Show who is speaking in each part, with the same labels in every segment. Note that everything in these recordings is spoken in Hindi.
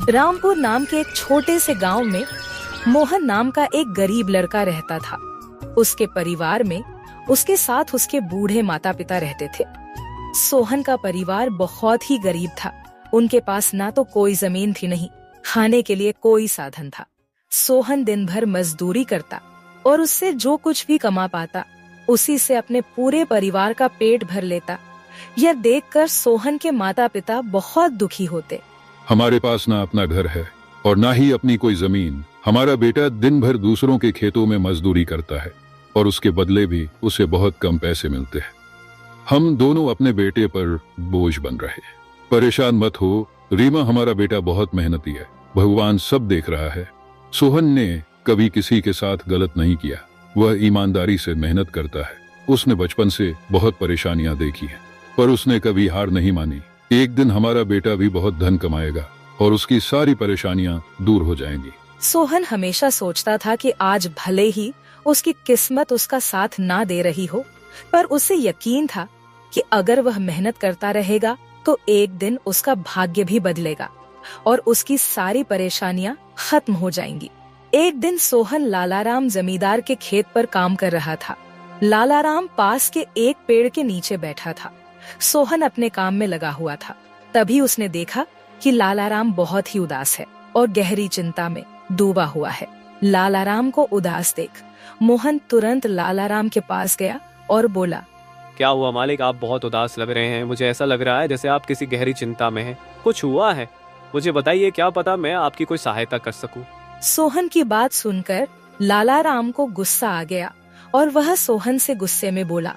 Speaker 1: रामपुर नाम के एक छोटे से गांव में मोहन नाम का एक गरीब लड़का रहता था। उसके परिवार में उसके साथ उसके बूढ़े माता पिता रहते थे। सोहन का परिवार बहुत ही गरीब था। उनके पास ना तो कोई जमीन थी, नहीं खाने के लिए कोई साधन था। सोहन दिन भर मजदूरी करता और उससे जो कुछ भी कमा पाता उसी से अपने पूरे परिवार का पेट भर लेता। यह देखकर सोहन के माता पिता बहुत दुखी होते।
Speaker 2: हमारे पास ना अपना घर है और ना ही अपनी कोई जमीन। हमारा बेटा दिन भर दूसरों के खेतों में मजदूरी करता है और उसके बदले भी उसे बहुत कम पैसे मिलते हैं। हम दोनों अपने बेटे पर बोझ बन रहे हैं। परेशान मत हो रीमा, हमारा बेटा बहुत मेहनती है, भगवान सब देख रहा है। सोहन ने कभी किसी के साथ गलत नहीं किया, वह ईमानदारी से मेहनत करता है। उसने बचपन से बहुत परेशानियां देखी हैं, पर उसने कभी हार नहीं मानी। एक दिन हमारा बेटा भी बहुत धन कमाएगा और उसकी सारी परेशानियां दूर हो जाएंगी।
Speaker 1: सोहन हमेशा सोचता था कि आज भले ही उसकी किस्मत उसका साथ ना दे रही हो, पर उसे यकीन था कि अगर वह मेहनत करता रहेगा तो एक दिन उसका भाग्य भी बदलेगा और उसकी सारी परेशानियां खत्म हो जाएंगी। एक दिन सोहन लालाराम जमींदार के खेत पर काम कर रहा था। लालाराम पास के एक पेड़ के नीचे बैठा था। सोहन अपने काम में लगा हुआ था। तभी उसने देखा कि लालाराम बहुत ही उदास है और गहरी चिंता में डूबा हुआ है। लालाराम को उदास देख मोहन तुरंत लालाराम के पास गया और बोला,
Speaker 3: क्या हुआ मालिक, आप बहुत उदास लग रहे हैं। मुझे ऐसा लग रहा है जैसे आप किसी गहरी चिंता में हैं। कुछ हुआ है? मुझे बताइए, क्या पता मैं आपकी कोई सहायता कर सकूं।
Speaker 1: सोहन की बात सुनकर लालाराम को गुस्सा आ गया और वह सोहन से गुस्से में बोला,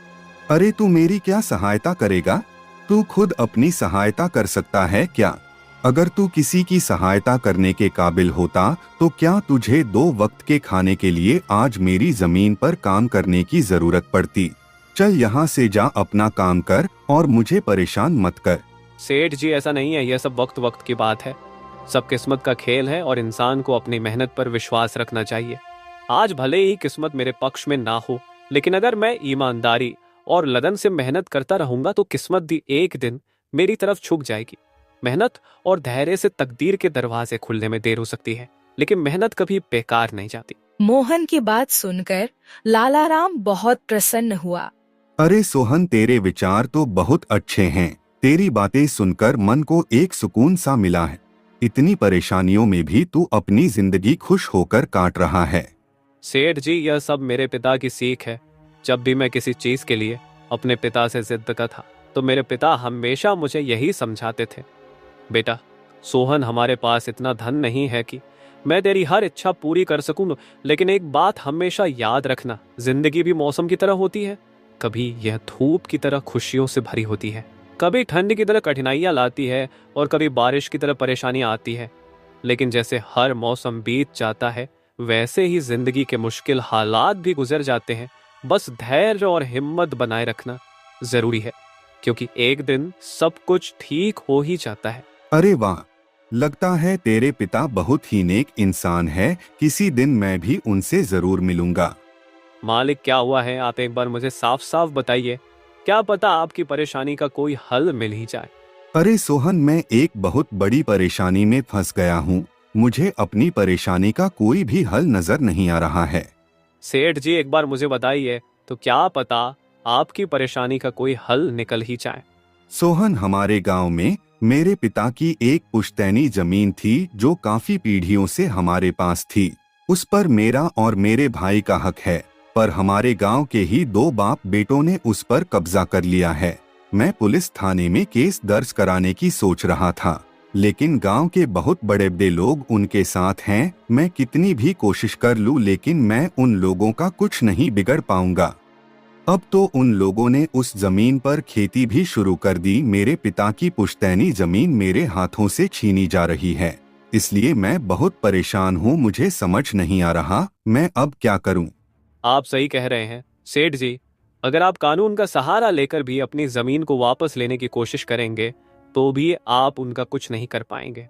Speaker 4: अरे तू मेरी क्या सहायता करेगा? तू खुद अपनी सहायता कर सकता है क्या? अगर तू किसी की सहायता करने के काबिल होता तो क्या तुझे 2 वक्त के खाने के लिए आज मेरी जमीन पर काम करने की जरूरत पड़ती? चल यहाँ से जा, अपना काम कर और मुझे परेशान मत कर।
Speaker 3: सेठ जी, ऐसा नहीं है, यह सब वक्त वक्त की बात है। सब किस्मत का खेल है और इंसान को अपनी मेहनत पर विश्वास रखना चाहिए। आज भले ही किस्मत मेरे पक्ष में ना हो, लेकिन अगर मैं ईमानदारी और लगन से मेहनत करता रहूंगा तो किस्मत भी एक दिन मेरी तरफ झुक जाएगी। मेहनत और धैर्य से तकदीर के दरवाजे खुलने में देर हो सकती है, लेकिन मेहनत कभी बेकार नहीं जाती।
Speaker 1: मोहन की बात सुनकर लालाराम बहुत प्रसन्न हुआ।
Speaker 4: अरे सोहन, तेरे विचार तो बहुत अच्छे हैं। तेरी बातें सुनकर मन को एक सुकून सा मिला है। इतनी परेशानियों में भी तू अपनी जिंदगी खुश होकर काट रहा है।
Speaker 3: सेठ जी, यह सब मेरे पिता की सीख है। जब भी मैं किसी चीज के लिए अपने पिता से जिद करता था तो मेरे पिता हमेशा मुझे यही समझाते थे, बेटा सोहन, हमारे पास इतना धन नहीं है कि मैं तेरी हर इच्छा पूरी कर सकूं, लेकिन एक बात हमेशा याद रखना, जिंदगी भी मौसम की तरह होती है। कभी यह धूप की तरह खुशियों से भरी होती है, कभी ठंड की तरह कठिनाइयां लाती है और कभी बारिश की तरह परेशानियां आती है। लेकिन जैसे हर मौसम बीत जाता है वैसे ही जिंदगी के मुश्किल हालात भी गुजर जाते हैं। बस धैर्य और हिम्मत बनाए रखना जरूरी है, क्योंकि एक दिन सब कुछ ठीक हो ही जाता है।
Speaker 4: अरे वाह, लगता है तेरे पिता बहुत ही नेक इंसान है। किसी दिन मैं भी उनसे जरूर मिलूंगा।
Speaker 3: मालिक, क्या हुआ है? आप एक बार मुझे साफ साफ बताइए, क्या पता आपकी परेशानी का कोई हल मिल ही जाए।
Speaker 4: अरे सोहन, मैं एक बहुत बड़ी परेशानी में फंस गया हूँ। मुझे अपनी परेशानी का कोई भी हल नजर नहीं आ रहा है।
Speaker 3: सेठ जी, एक बार मुझे बताइए तो क्या पता आपकी परेशानी का कोई हल निकल ही जाए।
Speaker 4: सोहन, हमारे गांव में मेरे पिता की एक पुश्तैनी जमीन थी जो काफी पीढ़ियों से हमारे पास थी। उस पर मेरा और मेरे भाई का हक है, पर हमारे गांव के ही 2 बाप बेटों ने उस पर कब्जा कर लिया है। मैं पुलिस थाने में केस दर्ज कराने की सोच रहा था, लेकिन गांव के बहुत बड़े बड़े लोग उनके साथ हैं। मैं कितनी भी कोशिश कर लूं, लेकिन मैं उन लोगों का कुछ नहीं बिगड़ पाऊंगा। अब तो उन लोगों ने उस जमीन पर खेती भी शुरू कर दी। मेरे पिता की पुश्तैनी जमीन मेरे हाथों से छीनी जा रही है, इसलिए मैं बहुत परेशान हूँ। मुझे समझ नहीं आ रहा मैं अब क्या करूँ।
Speaker 3: आप सही कह रहे हैं सेठ जी, अगर आप कानून का सहारा लेकर भी अपनी जमीन को वापस लेने की कोशिश करेंगे तो भी आप उनका कुछ नहीं कर पाएंगे।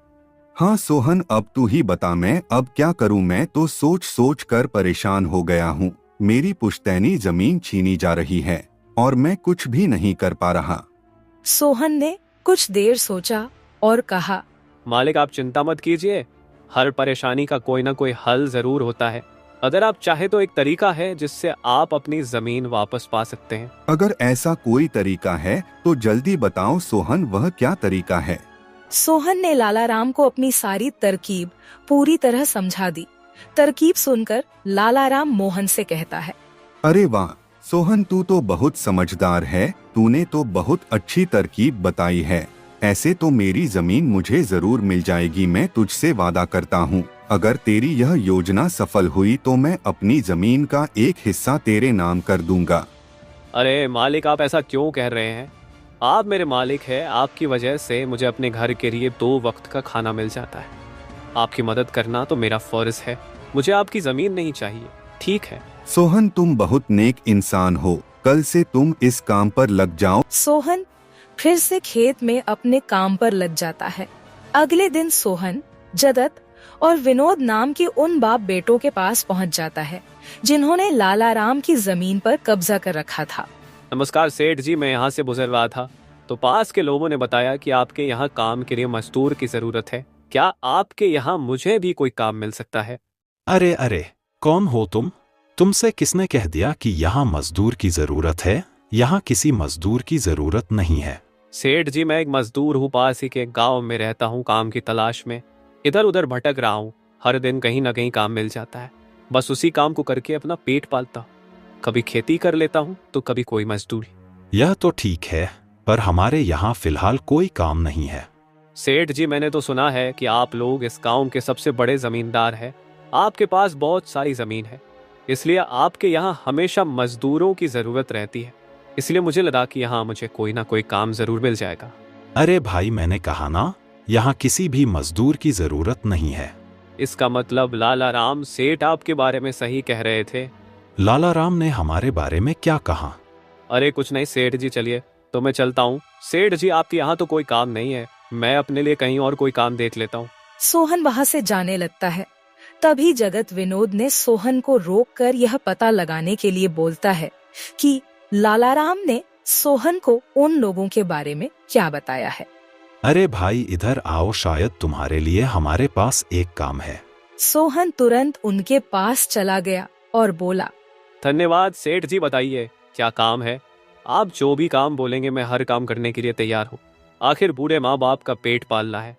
Speaker 4: हाँ सोहन, अब तू ही बता, मैं अब क्या करूँ? मैं तो सोच सोच कर परेशान हो गया हूँ। मेरी पुश्तैनी जमीन छीनी जा रही है और मैं कुछ भी नहीं कर पा रहा।
Speaker 1: सोहन ने कुछ देर सोचा और कहा,
Speaker 3: मालिक आप चिंता मत कीजिए, हर परेशानी का कोई ना कोई हल जरूर होता है। अगर आप चाहे तो एक तरीका है जिससे आप अपनी जमीन वापस पा सकते हैं।
Speaker 4: अगर ऐसा कोई तरीका है तो जल्दी बताओ सोहन, वह क्या तरीका है?
Speaker 1: सोहन ने लाला राम को अपनी सारी तरकीब पूरी तरह समझा दी। तरकीब सुनकर लाला राम मोहन से कहता है,
Speaker 4: अरे वाह सोहन, तू तो बहुत समझदार है, तूने तो बहुत अच्छी तरकीब बताई है। ऐसे तो मेरी जमीन मुझे जरूर मिल जाएगी, मैं तुझसे वादा करता हूँ। अगर तेरी यह योजना सफल हुई तो मैं अपनी जमीन का एक हिस्सा तेरे नाम कर दूंगा।
Speaker 3: अरे मालिक आप ऐसा क्यों कह रहे हैं? आप मेरे मालिक हैं, आपकी वजह से मुझे अपने घर के लिए 2 वक्त का खाना मिल जाता है। आपकी मदद करना तो मेरा फर्ज है, मुझे आपकी जमीन नहीं चाहिए, ठीक है?
Speaker 4: सोहन तुम बहुत नेक इंसान हो, कल से तुम इस काम पर लग जाओ।
Speaker 1: सोहन फिर से खेत में अपने काम पर लग जाता है। अगले दिन सोहन जगत और विनोद नाम के उन बाप बेटों के पास पहुंच जाता है जिन्होंने लाला राम की जमीन पर कब्जा कर रखा था।
Speaker 3: नमस्कार सेठ जी, मैं यहाँ से गुजर रहा था तो पास के लोगों ने बताया कि आपके यहाँ काम के लिए मजदूर की जरूरत है। क्या आपके यहाँ मुझे भी कोई काम मिल सकता है?
Speaker 5: अरे अरे, कौन हो तुम? तुमसे किसने कह दिया कि यहाँ मजदूर की जरूरत है? यहाँ किसी मजदूर की जरूरत नहीं है।
Speaker 3: सेठ जी मैं एक मजदूर हूँ, पास ही के गांव में रहता हूँ, काम की तलाश में इधर उधर भटक रहा हूँ। हर दिन कहीं ना कहीं काम मिल जाता है, बस उसी काम को करके अपना पेट पालता हूँ। कभी खेती कर लेता हूँ तो कभी कोई मजदूरी।
Speaker 5: यह तो ठीक है, पर हमारे यहाँ फिलहाल कोई काम नहीं है।
Speaker 3: सेठ जी मैंने तो सुना है कि आप लोग इस गांव के सबसे बड़े जमींदार हैं, आपके पास बहुत सारी जमीन है, इसलिए आपके यहाँ हमेशा मजदूरों की जरूरत रहती है। इसलिए मुझे लगा कि यहाँ मुझे कोई ना कोई काम जरूर मिल जाएगा।
Speaker 5: अरे भाई, मैंने कहा ना, यहाँ किसी भी मजदूर की जरूरत नहीं है।
Speaker 3: इसका मतलब लाला राम सेठ आपके बारे में सही कह रहे थे?
Speaker 5: लाला राम ने हमारे बारे में क्या कहा?
Speaker 3: अरे कुछ नहीं सेठ जी, चलिए तो मैं चलता हूँ। सेठ जी आपके यहाँ तो कोई काम नहीं है, मैं अपने लिए कहीं और कोई काम देख लेता हूँ।
Speaker 1: सोहन वहाँ से जाने लगता है। तभी जगत विनोद ने सोहन को रोककर यह पता लगाने के लिए बोलता है कि लाला राम ने सोहन को उन लोगों के बारे में क्या बताया है।
Speaker 5: अरे भाई इधर आओ, शायद तुम्हारे लिए हमारे पास एक काम है।
Speaker 1: सोहन तुरंत उनके पास चला गया और बोला,
Speaker 3: धन्यवाद सेठ जी, बताइए क्या काम है? आप जो भी काम बोलेंगे मैं हर काम करने के लिए तैयार हूँ, आखिर बूढ़े माँ बाप का पेट पालना है।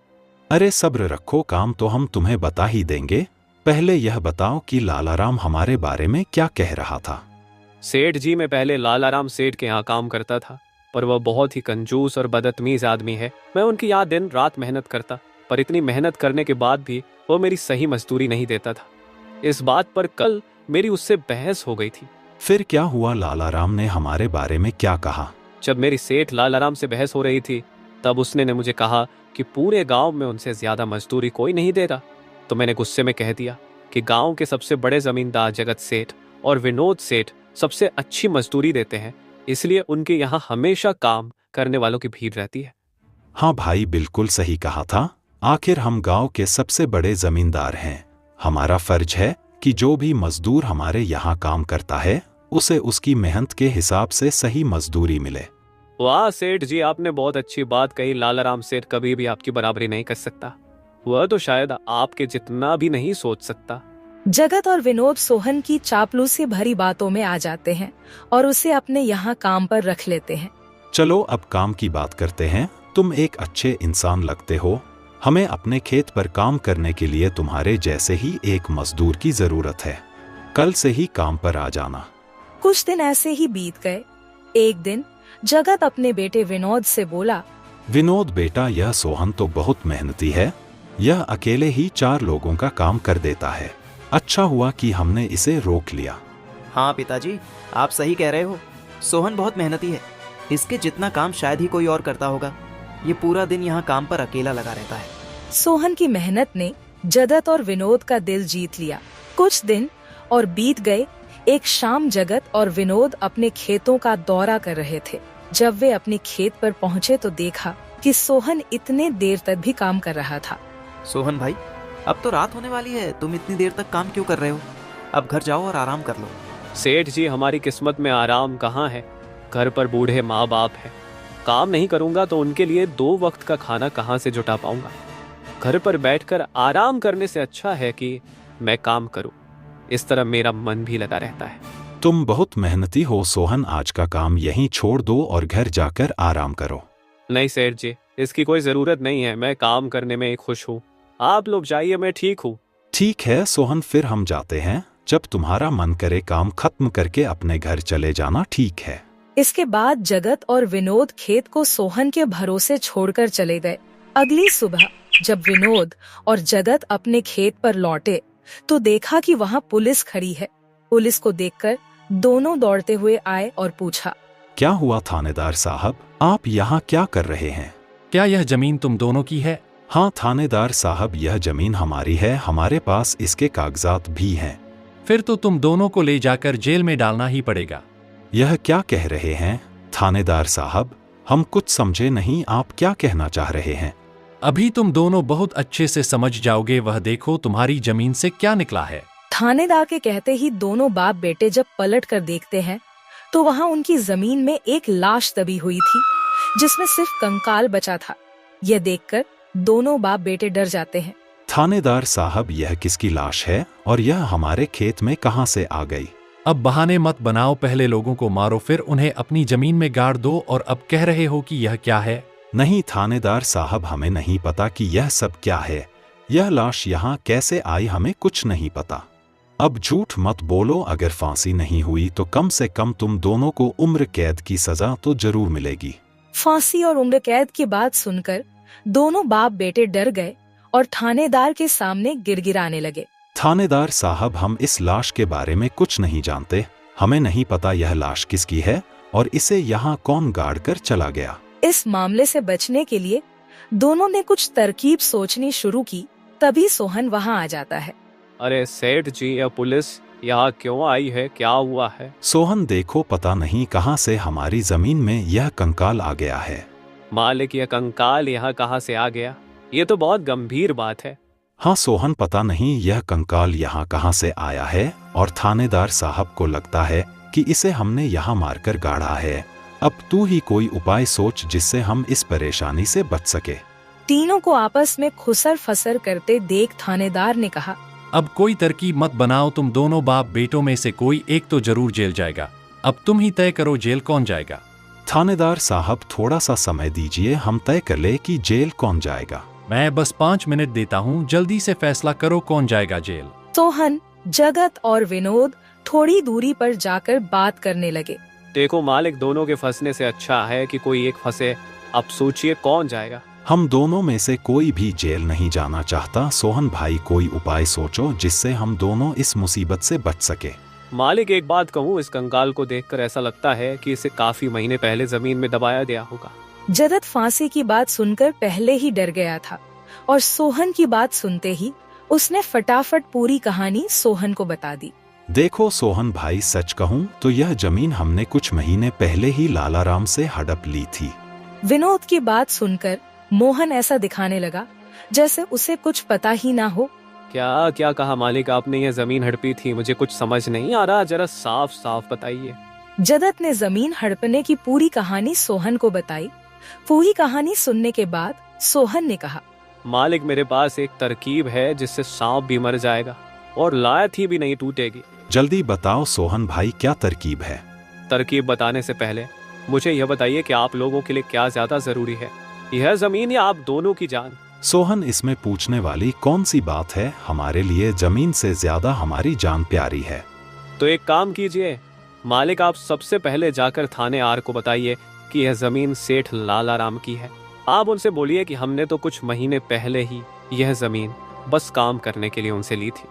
Speaker 5: अरे सब्र रखो, काम तो हम तुम्हें बता ही देंगे। पहले यह बताओ कि लाला राम हमारे बारे में क्या कह रहा था।
Speaker 3: सेठ जी मैं पहले लाला राम सेठ के यहाँ काम करता था, पर वह बहुत ही कंजूस और बदतमीज आदमी है। मैं उनकी यहाँ दिन रात मेहनत करता, पर इतनी मेहनत करने के बाद भी वो मेरी सही मजदूरी नहीं देता था। इस बात पर कल मेरी उससे बहस हो गई थी।
Speaker 5: फिर क्या हुआ? लाला राम ने हमारे बारे में क्या कहा?
Speaker 3: जब मेरी सेठ लाला राम से बहस हो रही थी तब उसने ने मुझे कहा कि पूरे गांव में उनसे ज्यादा मजदूरी कोई नहीं दे रहा। तो मैंने गुस्से में कह दिया कि गांव के सबसे बड़े जमींदार जगत सेठ और विनोद सेठ सबसे अच्छी मजदूरी देते हैं, इसलिए उनके यहाँ हमेशा काम करने वालों की भीड़ रहती है।
Speaker 5: हाँ भाई, बिल्कुल सही कहा था। आखिर हम गांव के सबसे बड़े जमींदार हैं। हमारा फर्ज है कि जो भी मजदूर हमारे यहाँ काम करता है उसे उसकी मेहनत के हिसाब से सही मजदूरी मिले।
Speaker 3: वाह सेठ जी, आपने बहुत अच्छी बात कही। लाला राम सेठ कभी भी आपकी बराबरी नहीं कर सकता, वह तो शायद आपके जितना भी नहीं सोच सकता।
Speaker 1: जगत और विनोद सोहन की चापलूसी भरी बातों में आ जाते हैं और उसे अपने यहाँ काम पर रख लेते हैं।
Speaker 5: चलो अब काम की बात करते हैं। तुम एक अच्छे इंसान लगते हो, हमें अपने खेत पर काम करने के लिए तुम्हारे जैसे ही एक मजदूर की जरूरत है। कल से ही काम पर आ जाना।
Speaker 1: कुछ दिन ऐसे ही बीत गए। एक दिन जगत अपने बेटे विनोद से बोला,
Speaker 5: विनोद बेटा, यह सोहन तो बहुत मेहनती है, यह अकेले ही 4 लोगों का काम कर देता है। अच्छा हुआ कि हमने इसे रोक लिया।
Speaker 6: हाँ पिताजी, आप सही कह रहे हो, सोहन बहुत मेहनती है, इसके जितना काम शायद ही कोई और करता होगा। ये पूरा दिन यहाँ काम पर अकेला लगा रहता है।
Speaker 1: सोहन की मेहनत ने जगत और विनोद का दिल जीत लिया। कुछ दिन और बीत गए। एक शाम जगत और विनोद अपने खेतों का दौरा कर रहे थे। जब वे अपने खेत पर पहुँचे तो देखा कि सोहन इतने देर तक भी काम कर रहा था।
Speaker 6: सोहन भाई, अब तो रात होने वाली है, तुम इतनी देर तक काम क्यों कर रहे हो? अब घर जाओ और आराम कर लो।
Speaker 3: सेठ जी, हमारी किस्मत में आराम कहाँ है? घर पर बूढ़े माँ बाप है, काम नहीं करूंगा तो उनके लिए 2 वक्त का खाना कहाँ से जुटा पाऊंगा? घर पर बैठकर आराम करने से अच्छा है कि मैं काम करूं। इस तरह मेरा मन भी लगा रहता है।
Speaker 5: तुम बहुत मेहनती हो सोहन, आज का काम यहीं छोड़ दो और घर जाकर आराम करो।
Speaker 3: नहीं सेठ जी, इसकी कोई जरूरत नहीं है। मैं काम करने में खुश हूँ। आप लोग जाइए, मैं ठीक हूँ।
Speaker 5: ठीक है सोहन, फिर हम जाते हैं। जब तुम्हारा मन करे काम खत्म करके अपने घर चले जाना, ठीक है।
Speaker 1: इसके बाद जगत और विनोद खेत को सोहन के भरोसे छोड़कर चले गए। अगली सुबह जब विनोद और जगत अपने खेत पर लौटे तो देखा कि वहाँ पुलिस खड़ी है। पुलिस को देखकर दोनों दौड़ते हुए आए और पूछा,
Speaker 5: क्या हुआ थानेदार साहब, आप यहाँ क्या कर रहे हैं?
Speaker 7: क्या यह जमीन तुम दोनों की है?
Speaker 5: हाँ थानेदार साहब, यह जमीन हमारी है, हमारे पास इसके कागजात भी हैं।
Speaker 7: फिर तो तुम दोनों को ले जाकर जेल में डालना ही पड़ेगा।
Speaker 5: यह क्या कह रहे हैं थानेदार साहब, हम कुछ समझे नहीं, आप क्या कहना चाह रहे हैं?
Speaker 7: अभी तुम दोनों बहुत अच्छे से समझ जाओगे, वह देखो तुम्हारी जमीन से क्या निकला है।
Speaker 1: थानेदार के कहते ही दोनों बाप बेटे जब पलट कर देखते हैं तो वहाँ उनकी जमीन में एक लाश दबी हुई थी जिसमें सिर्फ कंकाल बचा था। यह देखकर दोनों बाप बेटे डर जाते हैं।
Speaker 5: थानेदार साहब, यह किसकी लाश है और यह हमारे खेत में कहाँ से आ गई?
Speaker 7: अब बहाने मत बनाओ, पहले लोगों को मारो फिर उन्हें अपनी जमीन में गाड़ दो, और अब कह रहे हो कि यह क्या है?
Speaker 5: नहीं थानेदार साहब, हमें नहीं पता कि यह सब क्या है। यह लाश यहाँ कैसे आई, हमें कुछ नहीं पता। अब झूठ मत बोलो, अगर फांसी नहीं हुई तो कम से कम तुम दोनों को उम्र कैद की सजा तो जरूर मिलेगी।
Speaker 1: फांसी और उम्र कैद की बात सुनकर दोनों बाप बेटे डर गए और थानेदार के सामने गिड़गिड़ाने लगे।
Speaker 5: थानेदार साहब, हम इस लाश के बारे में कुछ नहीं जानते, हमें नहीं पता यह लाश किसकी है और इसे यहाँ कौन गाड़ कर चला गया।
Speaker 1: इस मामले से बचने के लिए दोनों ने कुछ तरकीब सोचनी शुरू की। तभी सोहन वहाँ आ जाता है।
Speaker 3: अरे सेठ जी, यह पुलिस यहाँ क्यों आई है? क्या हुआ है?
Speaker 5: सोहन देखो, पता नहीं कहाँ से हमारी जमीन में यह कंकाल आ गया है।
Speaker 3: मालिक, यह कंकाल यहाँ कहाँ से आ गया? ये तो बहुत गंभीर बात है।
Speaker 5: हाँ सोहन, पता नहीं यह कंकाल यहाँ कहाँ से आया है और थानेदार साहब को लगता है कि इसे हमने यहाँ मारकर गाड़ा है। अब तू ही कोई उपाय सोच जिससे हम इस परेशानी से बच सके।
Speaker 1: तीनों को आपस में खुसर फसर करते देख थानेदार ने कहा,
Speaker 7: अब कोई तरकीब मत बनाओ, तुम दोनों बाप बेटों में से कोई एक तो जरूर जेल जाएगा। अब तुम ही तय करो जेल कौन जाएगा।
Speaker 5: थानेदार साहब, थोड़ा सा समय दीजिए, हम तय कर ले कि जेल कौन जाएगा।
Speaker 7: मैं बस 5 मिनट देता हूँ, जल्दी से फैसला करो कौन जाएगा जेल।
Speaker 1: सोहन, जगत और विनोद थोड़ी दूरी पर जाकर बात करने लगे।
Speaker 3: देखो मालिक, दोनों के फंसने से अच्छा है कि कोई एक फंसे। अब सोचिए कौन जाएगा।
Speaker 5: हम दोनों में से कोई भी जेल नहीं जाना चाहता। सोहन भाई, कोई उपाय सोचो जिससे हम दोनों इस मुसीबत से बच सके।
Speaker 3: मालिक, एक बात कहूँ, इस कंकाल को देखकर ऐसा लगता है कि इसे काफी महीने पहले जमीन में दबाया गया होगा।
Speaker 1: जगत फांसी की बात सुनकर पहले ही डर गया था और सोहन की बात सुनते ही उसने फटाफट पूरी कहानी सोहन को बता दी।
Speaker 5: देखो सोहन भाई, सच कहूँ तो यह जमीन हमने कुछ महीने पहले ही लालाराम से हड़प ली थी।
Speaker 1: विनोद की बात सुनकर मोहन ऐसा दिखाने लगा जैसे उसे कुछ पता ही ना हो।
Speaker 3: क्या क्या कहा मालिक आपने? ये जमीन हड़पी थी, मुझे कुछ समझ नहीं आ रहा, जरा साफ साफ बताइए।
Speaker 1: जगत ने जमीन हड़पने की पूरी कहानी सोहन को बताई। पूरी कहानी सुनने के बाद सोहन ने कहा,
Speaker 3: मालिक, मेरे पास एक तरकीब है जिससे सांप भी मर जाएगा और लायत ही भी नहीं टूटेगी।
Speaker 5: जल्दी बताओ सोहन भाई, क्या तरकीब है?
Speaker 3: तरकीब बताने से पहले मुझे यह बताइए कि आप लोगों के लिए क्या ज्यादा जरूरी है, यह जमीन या आप दोनों की जान?
Speaker 5: सोहन, इसमें पूछने वाली कौन सी बात है? हमारे लिए जमीन से ज्यादा हमारी जान प्यारी है।
Speaker 3: तो एक काम कीजिए मालिक, आप सबसे पहले जाकर थाने आर को बताइए कि यह जमीन सेठ लालाराम की है। आप उनसे बोलिए कि हमने तो कुछ महीने पहले ही यह जमीन बस काम करने के लिए उनसे ली थी,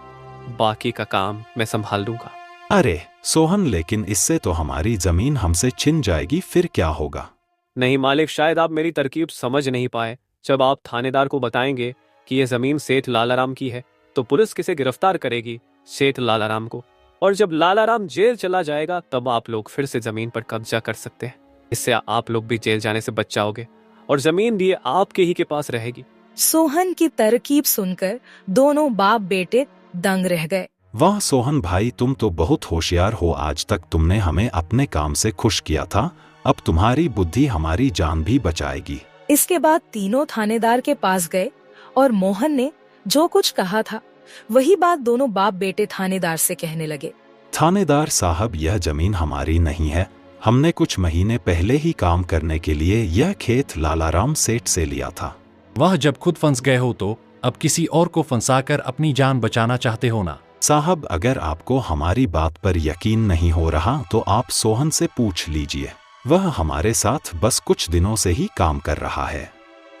Speaker 3: बाकी का काम मैं संभाल लूंगा।
Speaker 5: अरे सोहन, लेकिन इससे तो हमारी जमीन हमसे छिन जाएगी, फिर क्या होगा?
Speaker 3: नहीं मालिक, शायद आप मेरी तरकीब समझ नहीं पाए। जब आप थानेदार को बताएंगे कि यह जमीन सेठ लालाराम की है तो पुलिस किसे गिरफ्तार करेगी? सेठ लालाराम को। और जब लालाराम जेल चला जाएगा तब आप लोग फिर से जमीन पर कब्जा कर सकते हैं। इससे आप लोग भी जेल जाने से बच जाओगे और जमीन भी आपके ही के पास रहेगी।
Speaker 1: सोहन की तरकीब सुनकर दोनों बाप बेटे दंग रह गए।
Speaker 5: वाह सोहन भाई, तुम तो बहुत होशियार हो। आज तक तुमने हमें अपने काम से खुश किया था, अब तुम्हारी बुद्धि हमारी जान भी बचाएगी।
Speaker 1: इसके बाद तीनों थानेदार के पास गए और मोहन ने जो कुछ कहा था वही बात दोनों बाप बेटे थानेदार से कहने लगे।
Speaker 5: थानेदार साहब, यह जमीन हमारी नहीं है। हमने कुछ महीने पहले ही काम करने के लिए यह खेत लालाराम सेठ से लिया था।
Speaker 7: वह जब खुद फंस गए हो तो अब किसी और को फंसाकर अपनी जान बचाना चाहते हो ना?
Speaker 5: साहब, अगर आपको हमारी बात पर यकीन नहीं हो रहा तो आप सोहन से पूछ लीजिए। वह हमारे साथ बस कुछ दिनों से ही काम कर रहा है।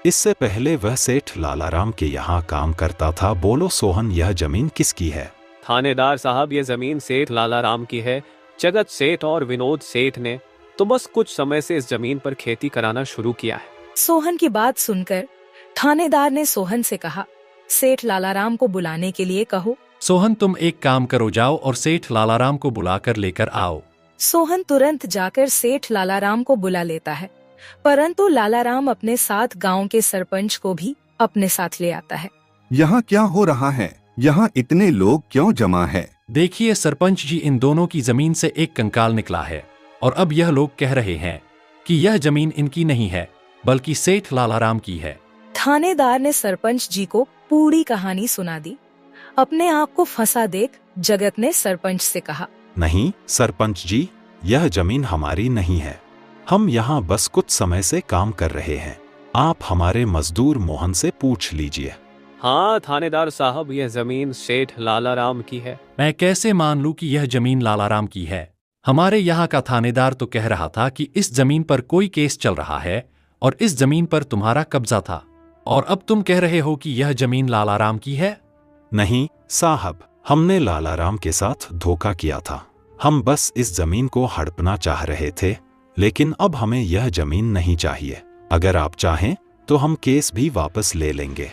Speaker 5: इससे पहले वह सेठ लालाराम के यहाँ काम करता था। बोलो सोहन, यह जमीन किसकी है?
Speaker 3: थानेदार साहब, ये जमीन सेठ लालाराम की है। जगत सेठ और विनोद सेठ ने तो बस कुछ समय से इस जमीन पर खेती कराना शुरू किया है।
Speaker 1: सोहन की बात सुनकर थानेदार ने सोहन से कहा, सेठ लालाराम को बुलाने के लिए कहो।
Speaker 7: सोहन, तुम एक काम करो, जाओ और सेठ लालाराम को बुलाकर लेकर आओ।
Speaker 1: सोहन तुरंत जाकर सेठ लालाराम को बुला लेता है, परंतु लालाराम अपने साथ गांव के सरपंच को भी अपने साथ ले आता है।
Speaker 4: यहाँ क्या हो रहा है? यहाँ इतने लोग क्यों जमा है?
Speaker 7: देखिए सरपंच जी, इन दोनों की जमीन से एक कंकाल निकला है और अब यह लोग कह रहे हैं कि यह जमीन इनकी नहीं है बल्कि सेठ लालाराम की है।
Speaker 1: थानेदार ने सरपंच जी को पूरी कहानी सुना दी। अपने आप को फंसा देख जगत ने सरपंच से कहा,
Speaker 5: नहीं सरपंच जी, यह जमीन हमारी नहीं है। हम यहाँ बस कुछ समय से काम कर रहे हैं। आप हमारे मजदूर मोहन से पूछ लीजिए।
Speaker 3: हाँ थानेदार साहब, यह जमीन सेठ लालाराम की है।
Speaker 7: मैं कैसे मान लूं कि यह जमीन लालाराम की है? हमारे यहाँ का थानेदार तो कह रहा था कि इस जमीन पर कोई केस चल रहा है और इस जमीन पर तुम्हारा कब्जा था, और अब तुम कह रहे हो कि यह जमीन लालाराम की है।
Speaker 5: नहीं साहब, हमने लालाराम के साथ धोखा किया था। हम बस इस जमीन को हड़पना चाह रहे थे, लेकिन अब हमें यह जमीन नहीं चाहिए। अगर आप चाहें तो हम केस भी वापस ले लेंगे।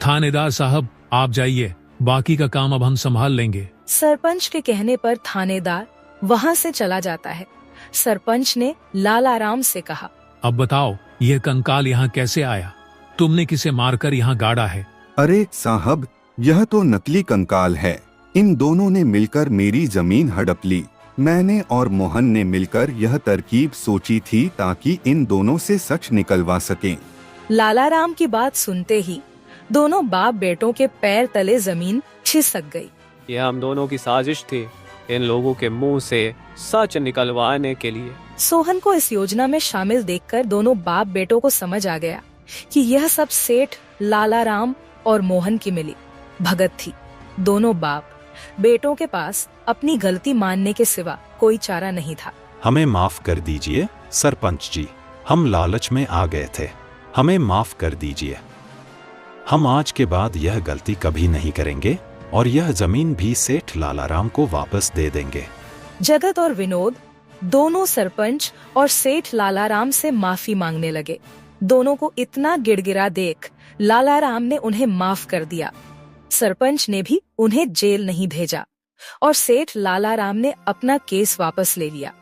Speaker 8: थानेदार साहब, आप जाइए, बाकी का काम अब हम संभाल लेंगे।
Speaker 1: सरपंच के कहने पर थानेदार वहां से चला जाता है। सरपंच ने लालाराम से कहा,
Speaker 8: अब बताओ, यह कंकाल यहाँ कैसे आया? तुमने किसे मारकर यहाँ गाड़ा है?
Speaker 4: अरे साहब, यह तो नकली कंकाल है। इन दोनों ने मिलकर मेरी जमीन हड़प ली। मैंने और मोहन ने मिलकर यह तरकीब सोची थी ताकि इन दोनों से सच निकलवा सकें।
Speaker 1: लालाराम की बात सुनते ही दोनों बाप बेटों के पैर तले जमीन खिसक गई।
Speaker 3: यह हम दोनों की साजिश थी, इन लोगों के मुंह से सच निकलवाने के लिए।
Speaker 1: सोहन को इस योजना में शामिल देखकर दोनों बाप बेटों को समझ आ गया कि यह सब सेठ लालाराम और मोहन की मिली भगत थी। दोनों बाप बेटों के पास अपनी गलती मानने के सिवा कोई चारा नहीं था।
Speaker 5: हमें माफ कर दीजिए सरपंच जी, हम लालच में आ गए थे। हमें माफ कर दीजिए। हम आज के बाद यह गलती कभी नहीं करेंगे और यह जमीन भी सेठ लालाराम को वापस दे देंगे।
Speaker 1: जगत और विनोद दोनों सरपंच और सेठ लालाराम से माफी मांगने लगे। दोनों को इतना गिड़गिड़ा देख लालाराम ने उन्हें माफ कर दिया। सरपंच ने भी उन्हें जेल नहीं भेजा और सेठ लालाराम ने अपना केस वापस ले लिया।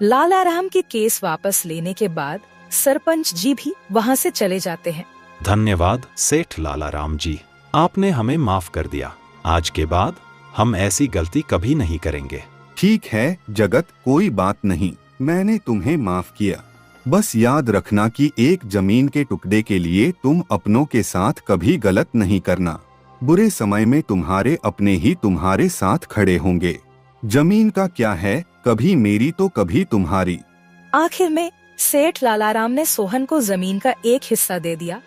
Speaker 1: लालाराम के केस वापस लेने के बाद सरपंच जी भी वहां से चले जाते हैं।
Speaker 5: धन्यवाद सेठ लालाराम जी, आपने हमें माफ कर दिया। आज के बाद हम ऐसी गलती कभी नहीं करेंगे।
Speaker 4: ठीक है जगत, कोई बात नहीं, मैंने तुम्हें माफ किया। बस याद रखना कि एक जमीन के टुकड़े के लिए तुम अपनों के साथ कभी गलत नहीं करना। बुरे समय में तुम्हारे अपने ही तुम्हारे साथ खड़े होंगे। जमीन का क्या है, कभी मेरी तो कभी तुम्हारी।
Speaker 1: आखिर में सेठ लालाराम ने सोहन को जमीन का एक हिस्सा दे दिया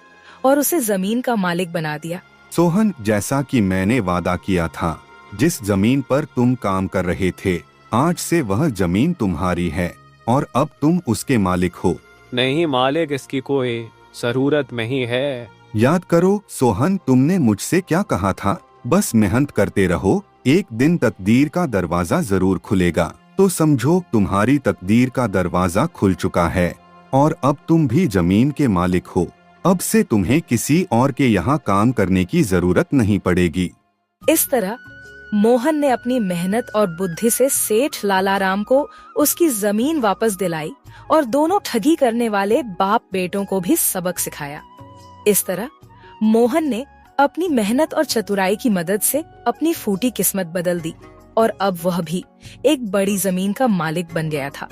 Speaker 1: और उसे जमीन का मालिक बना दिया।
Speaker 4: सोहन, जैसा कि मैंने वादा किया था, जिस जमीन पर तुम काम कर रहे थे, आज से वह जमीन तुम्हारी है और अब तुम उसके मालिक हो।
Speaker 3: नहीं मालिक, इसकी कोई जरूरत नहीं है।
Speaker 4: याद करो सोहन, तुमने मुझसे क्या कहा था? बस मेहनत करते रहो, एक दिन तकदीर का दरवाजा जरूर खुलेगा। तो समझो तुम्हारी तकदीर का दरवाजा खुल चुका है और अब तुम भी जमीन के मालिक हो। अब से तुम्हें किसी और के यहाँ काम करने की जरूरत नहीं पड़ेगी।
Speaker 1: इस तरह मोहन ने अपनी मेहनत और बुद्धि से सेठ लालाराम को उसकी जमीन वापस दिलाई और दोनों ठगी करने वाले बाप बेटों को भी सबक सिखाया। इस तरह मोहन ने अपनी मेहनत और चतुराई की मदद से अपनी फूटी किस्मत बदल दी और अब वह भी एक बड़ी जमीन का मालिक बन गया था।